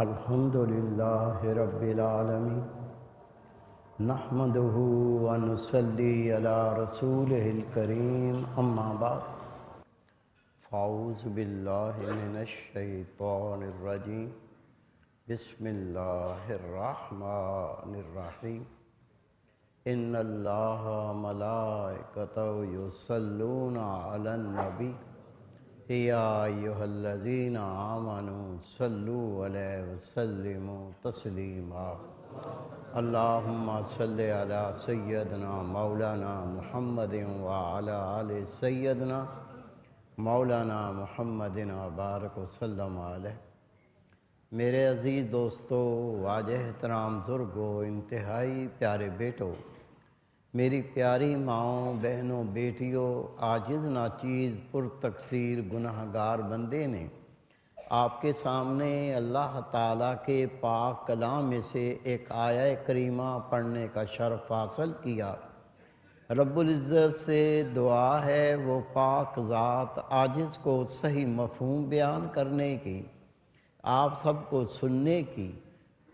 الحمد للہ رب العالمین نحمدہ ونصلی علی رسولہ الکریم اما بعد فاعوذ باللہ من الشیطان الرجیم بسم اللہ الرحمن الرحیم ان اللہ ملائکتہ یصلون علی النبی یا ایھا الذین آمنوا صلوا علیہ وسلموا تسلیما اللہم صلی علی سیدنا مولانا محمد وعلی آل سیدنا مولانا محمد وبارک وسلم علیہ۔ میرے عزیز دوستو، واجہ احترام بزرگو، انتہائی پیارے بیٹو، میری پیاری ماؤں، بہنوں، بیٹیوں، عاجز ناچیز پر تقصیر گناہگار بندے نے آپ کے سامنے اللہ تعالیٰ کے پاک کلام میں سے ایک آیہ کریمہ پڑھنے کا شرف حاصل کیا۔ رب العزت سے دعا ہے وہ پاک ذات عاجز کو صحیح مفہوم بیان کرنے کی، آپ سب کو سننے کی،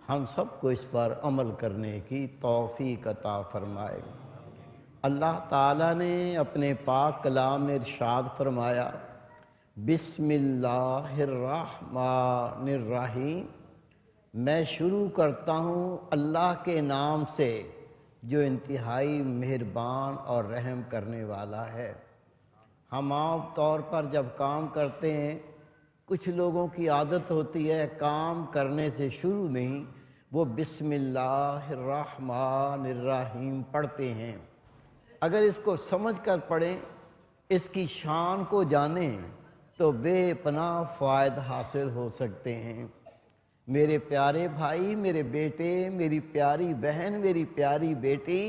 ہم سب کو اس پر عمل کرنے کی توفیق عطا فرمائے۔ اللہ تعالیٰ نے اپنے پاک کلام میں ارشاد فرمایا، بسم اللہ الرحمن الرحیم، میں شروع کرتا ہوں اللہ کے نام سے جو انتہائی مہربان اور رحم کرنے والا ہے۔ ہم عام طور پر جب کام کرتے ہیں، کچھ لوگوں کی عادت ہوتی ہے کام کرنے سے شروع میں ہی وہ بسم اللہ الرحمن الرحیم پڑھتے ہیں۔ اگر اس کو سمجھ کر پڑھیں، اس کی شان کو جانیں تو بے پناہ فوائد حاصل ہو سکتے ہیں۔ میرے پیارے بھائی، میرے بیٹے، میری پیاری بہن، میری پیاری بیٹی،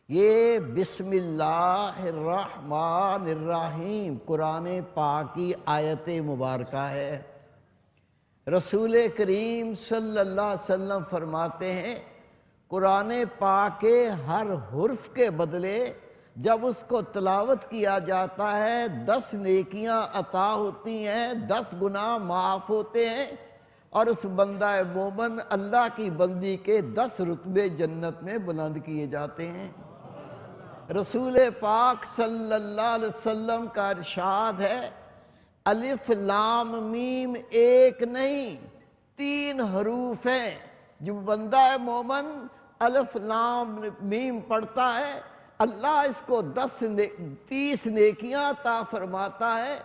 یہ بسم اللہ الرحمن الرحیم قرآن پاک کی آیت مبارکہ ہے۔ رسول کریم صلی اللہ علیہ وسلم فرماتے ہیں، قرآن پاک کے ہر حرف کے بدلے جب اس کو تلاوت کیا جاتا ہے 10 نیکیاں عطا ہوتی ہیں، 10 گناہ معاف ہوتے ہیں، اور اس بندہ مومن اللہ کی بندی کے 10 رتبے جنت میں بلند کیے جاتے ہیں۔ رسول پاک صلی اللہ علیہ وسلم کا ارشاد ہے، الف لام میم ایک نہیں 3 حروف ہیں۔ جو بندہ مومن الف لام میم پڑھتا ہے، اللہ اس کو 30 نیکیاں عطا فرماتا ہے،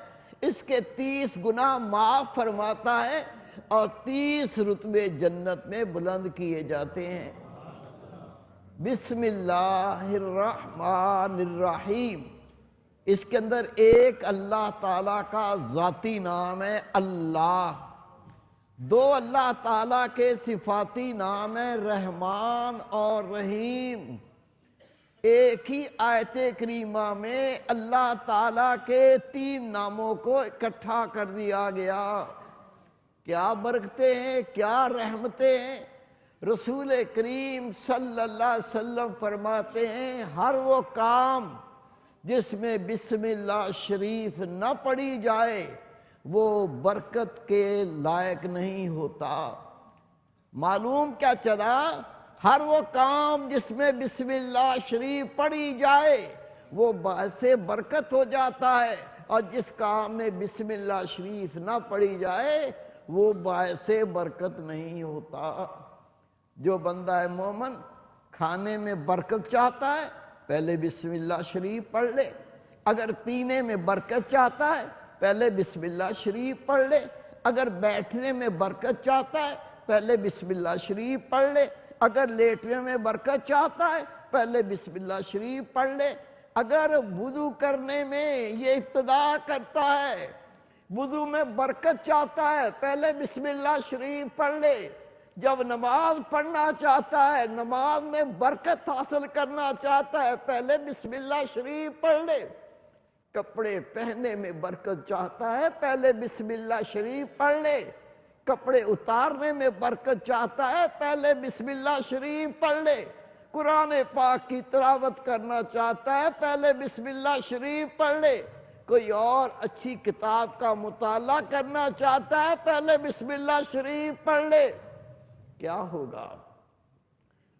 اس کے 30 گناہ معاف فرماتا ہے، اور 30 رتبے جنت میں بلند کیے جاتے ہیں۔ بسم اللہ الرحمن الرحیم، اس کے اندر ایک اللہ تعالیٰ کا ذاتی نام ہے اللہ، 2 اللہ تعالیٰ کے صفاتی نام ہیں رحمان اور رحیم۔ ایک ہی آیت کریمہ میں اللہ تعالیٰ کے 3 ناموں کو اکٹھا کر دیا گیا۔ کیا برکتیں ہیں، کیا رحمتیں ہیں۔ رسول کریم صلی اللہ علیہ وسلم فرماتے ہیں، ہر وہ کام جس میں بسم اللہ شریف نہ پڑھی جائے وہ برکت کے لائق نہیں ہوتا۔ معلوم کیا چلا، ہر وہ کام جس میں بسم اللہ شریف پڑھی جائے وہ باعث برکت ہو جاتا ہے، اور جس کام میں بسم اللہ شریف نہ پڑھی جائے وہ باعث برکت نہیں ہوتا۔ جو بندہ مومن کھانے میں برکت چاہتا ہے پہلے بسم اللہ شریف پڑھ لے، اگر پینے میں برکت چاہتا ہے پہلے بسم اللہ شریف پڑھ لے، اگر بیٹھنے میں برکت چاہتا ہے پہلے بسم اللہ شریف پڑھ لے، اگر لیٹنے میں برکت چاہتا ہے پہلے بسم اللہ شریف پڑھ لے، اگر وضو کرنے میں یہ ابتدا کرتا ہے، وضو میں برکت چاہتا ہے پہلے بسم اللہ شریف پڑھ لے، جب نماز پڑھنا چاہتا ہے، نماز میں برکت حاصل کرنا چاہتا ہے پہلے بسم اللہ شریف پڑھ لے، کپڑے پہننے میں برکت چاہتا ہے پہلے بسم اللہ شریف پڑھ لے، کپڑے اتارنے میں برکت چاہتا ہے پہلے بسم اللہ شریف پڑھ لے، قرآن پاک کی تلاوت کرنا چاہتا ہے پہلے بسم اللہ شریف پڑھ لے، کوئی اور اچھی کتاب کا مطالعہ کرنا چاہتا ہے پہلے بسم اللہ شریف پڑھ لے، کیا ہوگا؟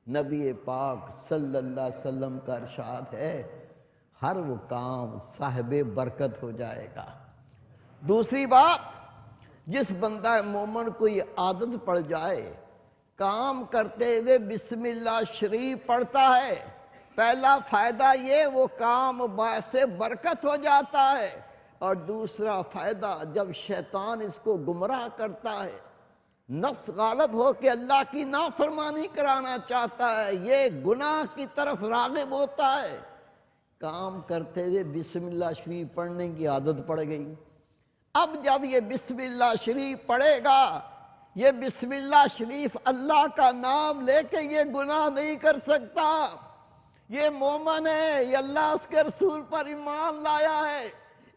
نبی پاک صلی اللہ علیہ وسلم کا ارشاد ہے ہر وہ کام صاحب برکت ہو جائے گا۔ دوسری بات، جس بندہ مومن کو یہ عادت پڑ جائے کام کرتے ہوئے بسم اللہ شریف پڑھتا ہے، پہلا فائدہ یہ وہ کام باعث برکت ہو جاتا ہے، اور دوسرا فائدہ جب شیطان اس کو گمراہ کرتا ہے، نفس غالب ہو کے اللہ کی نافرمانی کرانا چاہتا ہے، یہ گناہ کی طرف راغب ہوتا ہے، کام کرتے ہوئے بسم اللہ شریف پڑھنے کی عادت پڑ گئی۔ اب جب یہ بسم اللہ شریف پڑھے گا، یہ بسم اللہ شریف اللہ کا نام لے کے یہ گناہ نہیں کر سکتا، یہ مومن ہے، یہ اللہ اس کے رسول پر ایمان لایا ہے،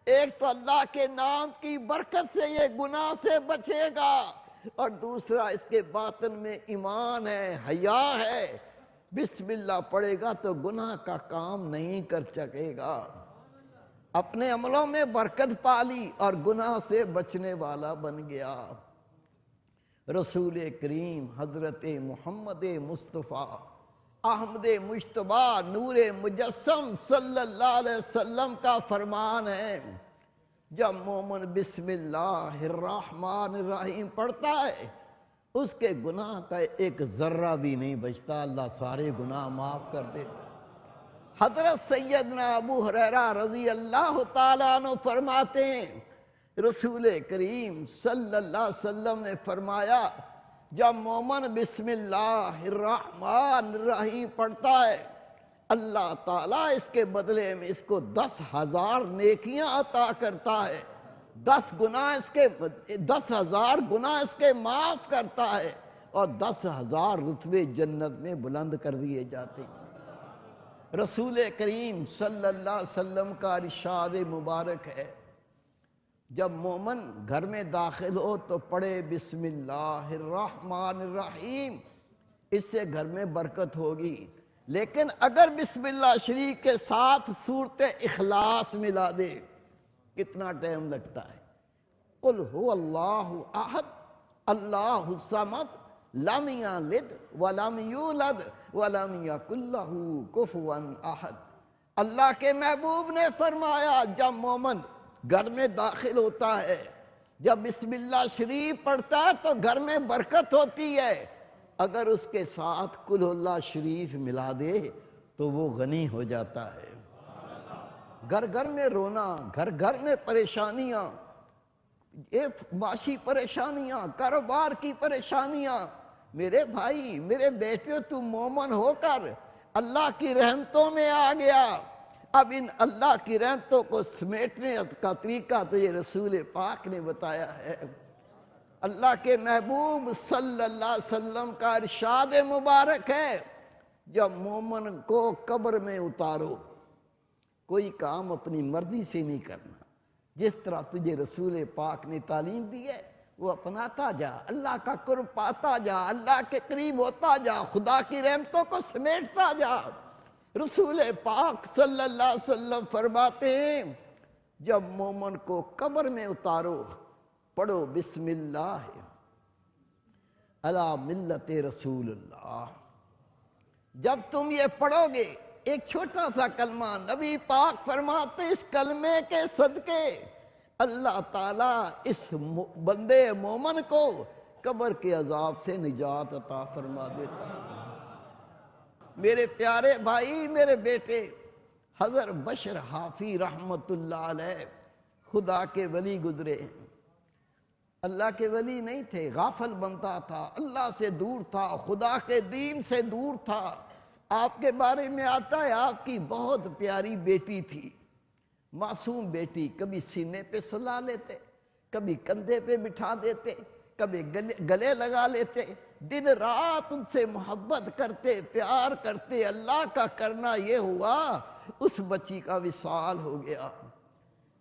ایک تو اللہ کے نام کی برکت سے یہ گناہ سے بچے گا، اور دوسرا اس کے باطن میں ایمان ہے، حیا ہے، بسم اللہ پڑھے گا تو گناہ کا کام نہیں کر سکے گا، اپنے عملوں میں برکت پالی اور گناہ سے بچنے والا بن گیا۔ رسول کریم حضرت محمد مصطفیٰ احمد مجتبی نور مجسم صلی اللہ علیہ وسلم کا فرمان ہے، جب مومن بسم اللہ الرحمن الرحیم پڑھتا ہے اس کے گناہ کا ایک ذرہ بھی نہیں بچتا، اللہ سارے گناہ معاف کر دیتا۔ حضرت سیدنا ابو ہریرہ رضی اللہ تعالیٰ عنہ فرماتے ہیں رسول کریم صلی اللہ علیہ وسلم نے فرمایا جب مومن بسم اللہ الرحمن الرحیم پڑھتا ہے اللہ تعالیٰ اس کے بدلے میں اس کو 10,000 نیکیاں عطا کرتا ہے، 10,000 گناہ اس کے معاف کرتا ہے، اور 10,000 رتبے جنت میں بلند کر دیے جاتے ہیں۔ رسول کریم صلی اللہ علیہ وسلم کا ارشاد مبارک ہے جب مومن گھر میں داخل ہو تو پڑھے بسم اللہ الرحمن الرحیم، اس سے گھر میں برکت ہوگی، لیکن اگر بسم اللہ شریف کے ساتھ سورۃ اخلاص ملا دے کتنا ٹائم لگتا ہے؟ قل هو اللہ احد اللہ الصمد لم یلد ولم یولد ولم یکن لہ کفوا احد۔ اللہ کے محبوب نے فرمایا جب مومن گھر میں داخل ہوتا ہے، جب بسم اللہ شریف پڑھتا ہے تو گھر میں برکت ہوتی ہے، اگر اس کے ساتھ قل اللہ شریف ملا دے تو وہ غنی ہو جاتا ہے۔ گھر گھر میں رونا، گھر گھر میں پریشانیاں، معاشی پریشانیاں، کاروبار کی پریشانیاں، میرے بھائی میرے بیٹے تم مومن ہو کر اللہ کی رحمتوں میں آ گیا، اب ان اللہ کی رحمتوں کو سمیٹنے کا طریقہ تو یہ رسول پاک نے بتایا ہے۔ اللہ کے محبوب صلی اللہ علیہ وسلم کا ارشاد مبارک ہے جب مومن کو قبر میں اتارو کوئی کام اپنی مرضی سے نہیں کرنا، جس طرح تجھے رسول پاک نے تعلیم دی ہے وہ اپناتا جا، اللہ کا قرب پاتا جا، اللہ کے قریب ہوتا جا، خدا کی رحمتوں کو سمیٹتا جا۔ رسول پاک صلی اللہ علیہ وسلم فرماتے ہیں جب مومن کو قبر میں اتارو پڑھو بسم اللہ علی ملت رسول اللہ۔ جب تم یہ پڑھو گے ایک چھوٹا سا کلمہ، نبی پاک فرماتے اس کلمے کے صدقے اللہ تعالیٰ اس بندے مومن کو قبر کے عذاب سے نجات عطا فرما دیتا ہے۔ میرے پیارے بھائی میرے بیٹے، حضرت بشر حافی رحمت اللہ علیہ خدا کے ولی گزرے، اللہ کے ولی نہیں تھے، غافل بنتا تھا، اللہ سے دور تھا، خدا کے دین سے دور تھا۔ آپ کے بارے میں آتا ہے آپ کی بہت پیاری بیٹی تھی، معصوم بیٹی، کبھی سینے پہ سلا لیتے، کبھی کندھے پہ بٹھا دیتے، کبھی گلے لگا لیتے، دن رات ان سے محبت کرتے، پیار کرتے، اللہ کا کرنا یہ ہوا اس بچی کا وصال ہو گیا۔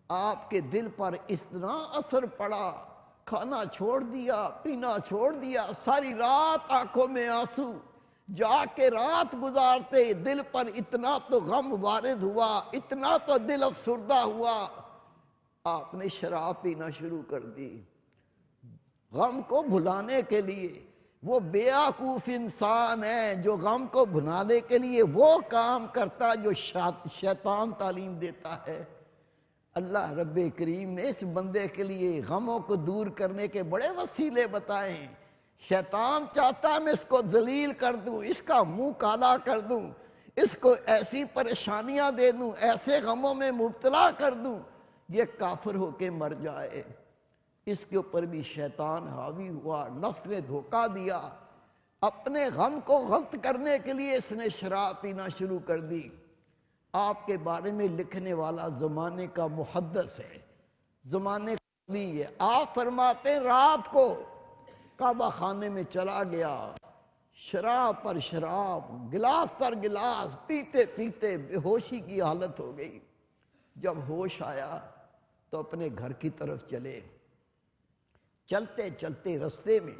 آپ کے دل پر اتنا اثر پڑا، کھانا چھوڑ دیا، پینا چھوڑ دیا، ساری رات آنکھوں میں آنسو، جا کے رات گزارتے، دل پر اتنا تو غم وارد ہوا، اتنا تو دل افسردہ ہوا، آپ نے شراب پینا شروع کر دی غم کو بھلانے کے لیے۔ وہ بیوقوف انسان ہے جو غم کو بھلانے کے لیے وہ کام کرتا جو شیطان تعلیم دیتا ہے۔ اللہ رب کریم نے اس بندے کے لیے غموں کو دور کرنے کے بڑے وسیلے بتائے ہیں۔ شیطان چاہتا ہے میں اس کو ذلیل کر دوں، اس کا منہ کالا کر دوں، اس کو ایسی پریشانیاں دے دوں، ایسے غموں میں مبتلا کر دوں یہ کافر ہو کے مر جائے۔ اس کے اوپر بھی شیطان حاوی ہوا، نفس نے دھوکہ دیا، اپنے غم کو غلط کرنے کے لیے اس نے شراب پینا شروع کر دی۔ آپ کے بارے میں لکھنے والا زمانے کا محدث ہے، زمانے کا نہیں ہے۔ آپ فرماتے ہیں رات کو کعبہ خانے میں چلا گیا، شراب پر شراب، گلاس پر گلاس پیتے پیتے بے ہوشی کی حالت ہو گئی۔ جب ہوش آیا تو اپنے گھر کی طرف چلے۔ چلتے چلتے رستے میں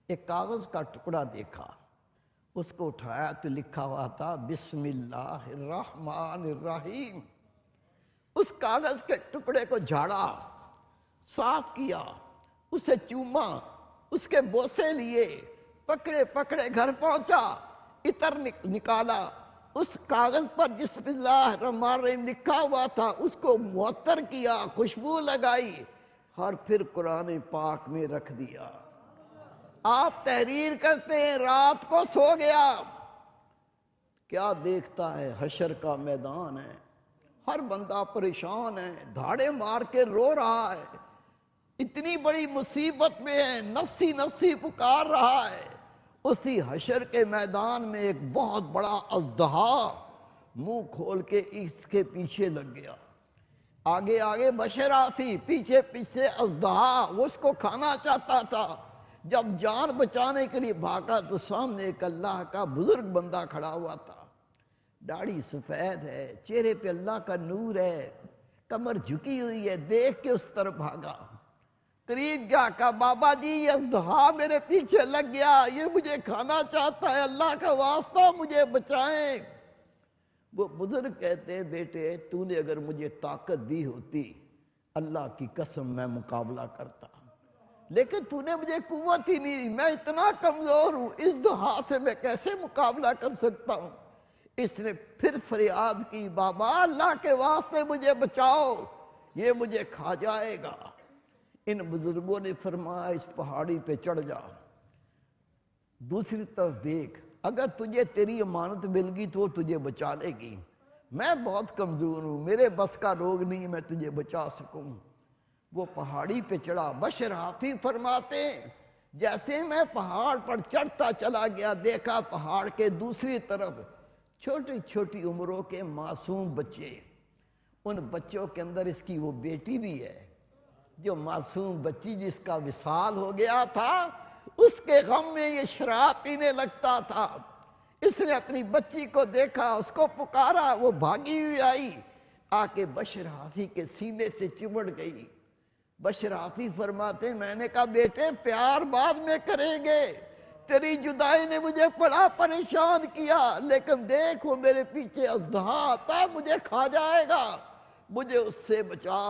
ایک کاغذ کا ٹکڑا دیکھا، اس کو اٹھایا تو لکھا ہوا تھا بسم اللہ الرحمن الرحیم۔ اس کاغذ کے ٹکڑے کو جھاڑا، صاف کیا، اسے چوما، اس کے بوسے لیے، پکڑے پکڑے گھر پہنچا، عطر نکالا، اس کاغذ پر بسم اللہ الرحمن الرحیم لکھا ہوا تھا اس کو معطر کیا، خوشبو لگائی اور پھر قرآن پاک میں رکھ دیا۔ آپ تحریر کرتے ہیں رات کو سو گیا، کیا دیکھتا ہے حشر کا میدان ہے، ہر بندہ پریشان ہے، دھاڑے مار کے رو رہا ہے، اتنی بڑی مصیبت میں ہے، نفسی نفسی پکار رہا ہے۔ اسی حشر کے میدان میں ایک بہت بڑا اژدہا منہ کھول کے اس کے پیچھے لگ گیا۔ آگے آگے بشر آتی، پیچھے پیچھے اژدہا، وہ اس کو کھانا چاہتا تھا۔ جب جان بچانے کے لیے بھاگا تو سامنے ایک اللہ کا بزرگ بندہ کھڑا ہوا تھا، داڑھی سفید ہے، چہرے پہ اللہ کا نور ہے، کمر جھکی ہوئی ہے، دیکھ کے اس طرف بھاگا، قریب گیا، کہا بابا جی یہ اژدہا میرے پیچھے لگ گیا، یہ مجھے کھانا چاہتا ہے، اللہ کا واسطہ مجھے بچائیں۔ وہ بزرگ کہتے ہیں بیٹے تو نے اگر مجھے طاقت دی ہوتی اللہ کی قسم میں مقابلہ کرتا، لیکن تو نے مجھے قوت ہی نہیں، میں اتنا کمزور ہوں، اس اژدہا سے میں کیسے مقابلہ کر سکتا ہوں۔ اس نے پھر فریاد کی بابا اللہ کے واسطے مجھے بچاؤ، یہ مجھے کھا جائے گا۔ ان بزرگوں نے فرمایا اس پہاڑی پہ چڑھ جا، دوسری طرف دیکھ، اگر تجھے تیری امانت مل گئی تو تجھے بچا لے گی، میں بہت کمزور ہوں، میرے بس کا روگ نہیں میں تجھے بچا سکوں۔ وہ پہاڑی پہ چڑھا، بشر حافی فرماتے جیسے میں پہاڑ پر چڑھتا چلا گیا دیکھا پہاڑ کے دوسری طرف چھوٹی چھوٹی عمروں کے معصوم بچے، ان بچوں کے اندر اس کی وہ بیٹی بھی ہے، جو معصوم بچی جس کا وصال ہو گیا تھا، اس کے غم میں یہ شراب پینے لگتا تھا۔ اس نے اپنی بچی کو دیکھا، اس کو پکارا، وہ بھاگی ہوئی آئی، آ کے بشر حافی کے سینے سے چمٹ گئی۔ بشر حافی فرماتے میں نے کہا بیٹے پیار بعد میں کریں گے، تیری جدائی نے مجھے بڑا پریشان کیا، لیکن دیکھ وہ میرے پیچھے اژدہا آتا ہے مجھے کھا جائے گا، مجھے اس سے بچا۔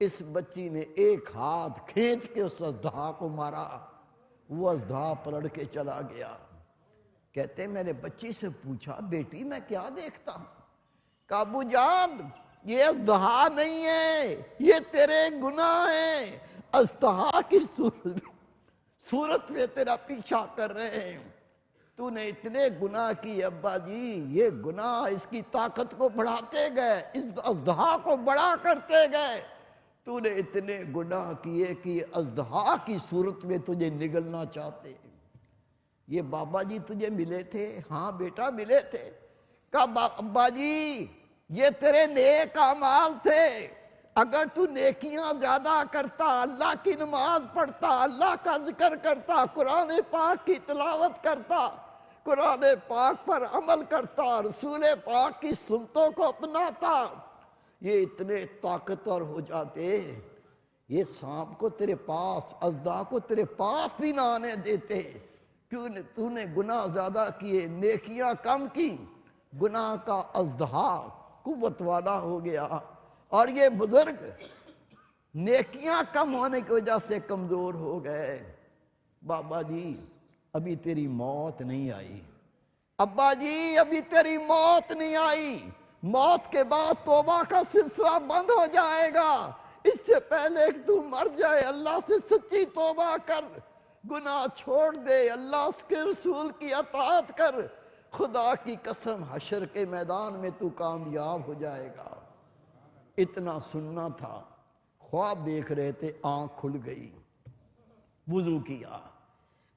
اس بچی نے ایک ہاتھ کھینچ کے اس اژدہا کو مارا، وہ اژدہا پلٹ کے چلا گیا۔ کہتے میں نے بچی سے پوچھا بیٹی میں کیا دیکھتا ہوں؟ کہا ابو جان یہ اژدہا نہیں ہے، یہ تیرے گناہ ہیں، اژدہا کی صورت میں تیرا پیچھا کر رہے ہیں، تو نے اتنے گناہ کی ابا جی، یہ گناہ اس کی طاقت کو بڑھاتے گئے، اس اژدہا کو بڑا کرتے گئے، تو نے اتنے گناہ کیے کہ اژدہا کی صورت میں تجھے نگلنا چاہتے ہیں۔ یہ بابا جی تجھے ملے تھے؟ ہاں بیٹا ملے تھے۔ کہا ابا جی یہ تیرے نیک اعمال تھے، اگر تو نیکیاں زیادہ کرتا، اللہ کی نماز پڑھتا، اللہ کا ذکر کرتا، قرآن پاک کی تلاوت کرتا، قرآن پاک پر عمل کرتا، رسول پاک کی سنتوں کو اپناتا، یہ اتنے طاقتور ہو جاتے، یہ سانپ کو تیرے پاس، اژدہا کو تیرے پاس بھی نہ آنے دیتے۔ کیوں تو نے گناہ زیادہ کیے، نیکیاں کم کی، گناہ کا اژدہا قوت والا ہو گیا، اور یہ بزرگ نیکیاں کم ہونے کی وجہ سے کمزور ہو گئے۔ بابا جی ابھی تیری موت نہیں آئی، ابا جی ابھی تیری موت نہیں آئی، موت کے بعد توبہ کا سلسلہ بند ہو جائے گا، اس سے پہلے کہ تو مر جائے اللہ سے سچی توبہ کر، گناہ چھوڑ دے، اللہ اس کے رسول کی اطاعت کر، خدا کی قسم حشر کے میدان میں تو کامیاب ہو جائے گا۔ اتنا سننا تھا، خواب دیکھ رہے تھے، آنکھ کھل گئی، وضو کیا،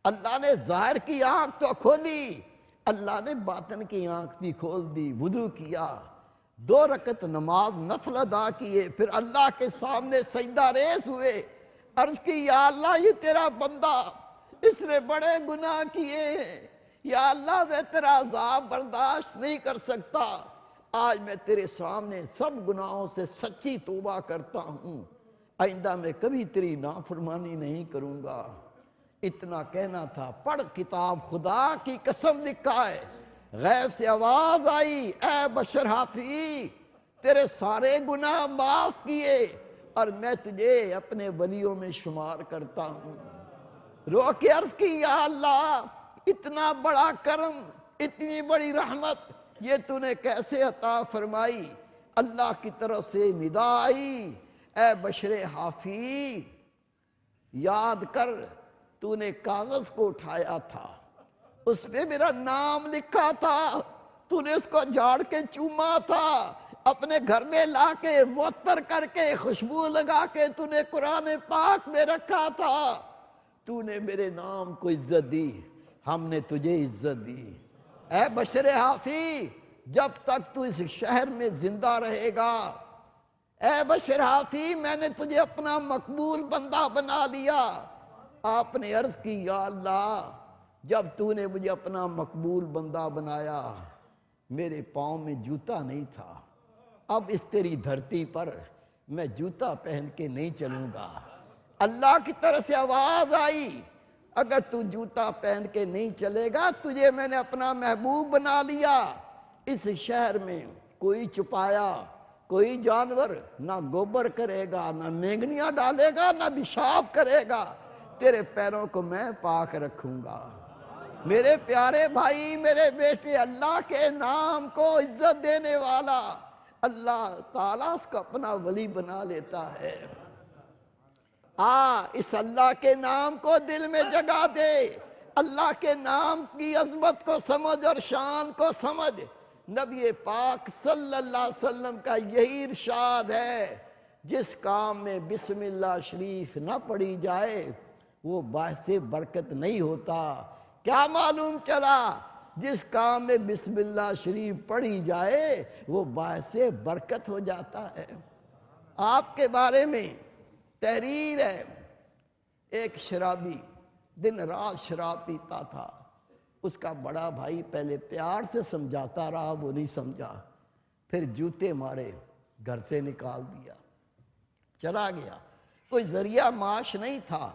اللہ نے ظاہر کی آنکھ تو کھولی، اللہ نے باطن کی آنکھ بھی کھول دی، وضو کیا، 2 رکعت نماز نفل ادا کیے، پھر اللہ کے سامنے سجدہ ریز ہوئے، عرض کی یا اللہ یہ تیرا بندہ، اس نے بڑے گناہ کیے ہیں، یا اللہ میں تیرا عذاب برداشت نہیں کر سکتا، آج میں تیرے سامنے سب گناہوں سے سچی توبہ کرتا ہوں، آئندہ میں کبھی تیری نافرمانی نہیں کروں گا۔ اتنا کہنا تھا، پڑھ کتاب، خدا کی قسم لکھا ہے، غیب سے آواز آئی، اے بشر حافظ تیرے سارے گناہ معاف کیے اور میں تجھے اپنے ولیوں میں شمار کرتا ہوں۔ رو کے عرض کی یا اللہ اتنا بڑا کرم، اتنی بڑی رحمت یہ تو نے کیسے عطا فرمائی؟ اللہ کی طرف سے ندا آئی، اے بشر حافظ یاد کر تو نے کاغذ کو اٹھایا تھا، اس پہ میرا نام لکھا تھا، تو نے اس کو جھاڑ کے چوما تھا، اپنے گھر میں لا کے معطر کر کے خوشبو لگا کے تو نے قرآن پاک میں رکھا تھا، تو نے میرے نام کو عزت دی، ہم نے تجھے عزت دی۔ اے بشر حافظ جب تک تو اس شہر میں زندہ رہے گا، اے بشر حافظ میں نے تجھے اپنا مقبول بندہ بنا لیا۔ آپ نے عرض کی یا اللہ جب تو نے مجھے اپنا مقبول بندہ بنایا میرے پاؤں میں جوتا نہیں تھا، اب اس تیری دھرتی پر میں جوتا پہن کے نہیں چلوں گا۔ اللہ کی طرف سے آواز آئی، اگر تو جوتا پہن کے نہیں چلے گا تجھے میں نے اپنا محبوب بنا لیا۔ اس شہر میں کوئی چھپایا کوئی جانور نہ گوبر کرے گا، نہ مینگنیاں ڈالے گا، نہ پیشاب کرے گا، تیرے پیروں کو میں پاک رکھوں گا۔ میرے پیارے بھائی میرے بیٹے، اللہ کے نام کو عزت دینے والا اللہ تعالیٰ اس کو اپنا ولی بنا لیتا ہے۔ اس اللہ کے نام کو دل میں جگہ دے، اللہ کے نام کی عظمت کو سمجھ اور شان کو سمجھ۔ نبی پاک صلی اللہ علیہ وسلم کا یہی ارشاد ہے، جس کام میں بسم اللہ شریف نہ پڑھی جائے وہ باعث برکت نہیں ہوتا۔ کیا معلوم چلا؟ جس کام میں بسم اللہ شریف پڑھی جائے وہ باعث برکت ہو جاتا ہے۔ آپ کے بارے میں تحریر ہے، ایک شرابی دن رات شراب پیتا تھا، اس کا بڑا بھائی پہلے پیار سے سمجھاتا رہا، وہ نہیں سمجھا، پھر جوتے مارے، گھر سے نکال دیا، چلا گیا۔ کوئی ذریعہ معاش نہیں تھا،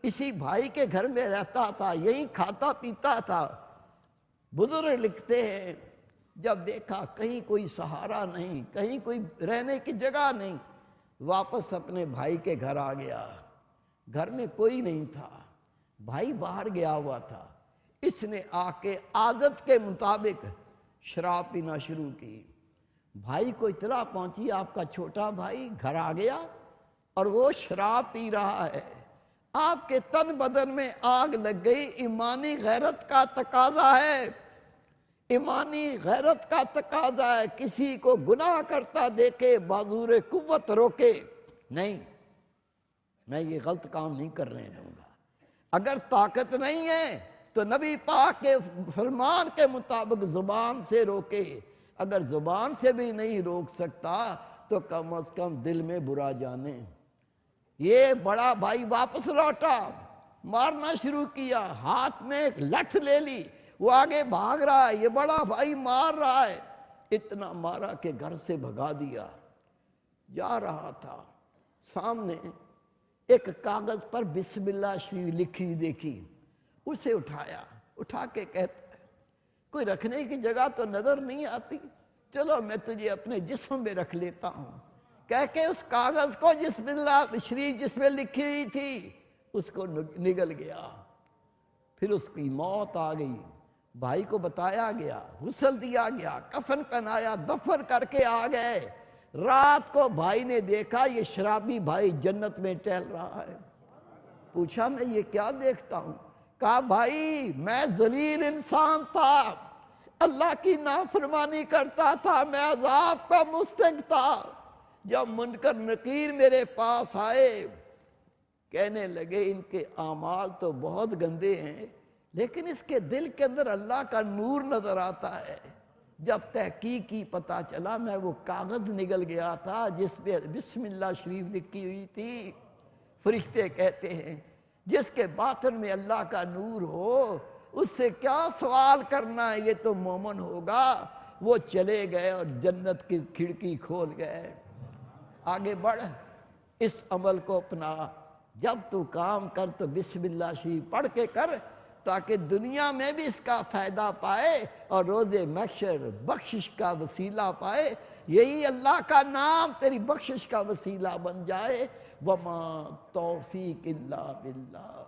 اسی بھائی کے گھر میں رہتا تھا، یہی کھاتا پیتا تھا۔ بزرگ لکھتے ہیں جب دیکھا کہیں کوئی سہارا نہیں، کہیں کوئی رہنے کی جگہ نہیں، واپس اپنے بھائی کے گھر آ گیا۔ گھر میں کوئی نہیں تھا، بھائی باہر گیا ہوا تھا، اس نے آ کے عادت کے مطابق شراب پینا شروع کی۔ بھائی کو اطلاع پہنچی آپ کا چھوٹا بھائی گھر آ گیا اور وہ شراب پی رہا ہے۔ آپ کے تن بدن میں آگ لگ گئی، ایمانی غیرت کا تقاضا ہے، ایمانی غیرت کا تقاضا ہے، کسی کو گناہ کرتا دیکھے بازور قوت روکے نہیں، میں یہ غلط کام نہیں کرنے دوں گا۔ اگر طاقت نہیں ہے تو نبی پاک کے فرمان کے مطابق زبان سے روکے، اگر زبان سے بھی نہیں روک سکتا تو کم از کم دل میں برا جانے۔ یہ بڑا بھائی واپس لوٹا، مارنا شروع کیا، ہاتھ میں ایک لٹھ لے لی، وہ آگے بھاگ رہا ہے، یہ بڑا بھائی مار رہا ہے، اتنا مارا کہ گھر سے بھگا دیا۔ جا رہا تھا، سامنے ایک کاغذ پر بسم اللہ شریف لکھی دیکھی، اسے اٹھایا، اٹھا کے کہتا ہے کوئی رکھنے کی جگہ تو نظر نہیں آتی، چلو میں تجھے اپنے جسم میں رکھ لیتا ہوں۔ کہہ کے اس کاغذ کو جس اللہ شریف جس میں لکھی ہوئی تھی اس کو نگل گیا. پھر اس کی موت آ گئی. بھائی کو بتایا گیا، غسل دیا گیا، کفن پہنایا، دفن کر کے آ گئے. رات کو بھائی نے دیکھا یہ شرابی بھائی جنت میں ٹہل رہا ہے. پوچھا میں یہ کیا دیکھتا ہوں؟ کہا بھائی میں ذلیل انسان تھا، اللہ کی نافرمانی کرتا تھا، میں عذاب کا مستحق تھا. جب منکر نکیر میرے پاس آئے کہنے لگے ان کے اعمال تو بہت گندے ہیں لیکن اس کے دل کے اندر اللہ کا نور نظر آتا ہے. جب تحقیق کی پتہ چلا میں وہ کاغذ نگل گیا تھا جس پہ بسم اللہ شریف لکھی ہوئی تھی. فرشتے کہتے ہیں جس کے باطن میں اللہ کا نور ہو اس سے کیا سوال کرنا ہے، یہ تو مومن ہوگا. وہ چلے گئے اور جنت کی کھڑکی کھول گئے. آگے بڑھ، اس عمل کو اپنا. جب تو کام کر تو بسم اللہ شریف پڑھ کے کر تاکہ دنیا میں بھی اس کا فائدہ پائے اور روز محشر بخشش کا وسیلہ پائے. یہی اللہ کا نام تیری بخشش کا وسیلہ بن جائے. وما توفیق الا باللہ.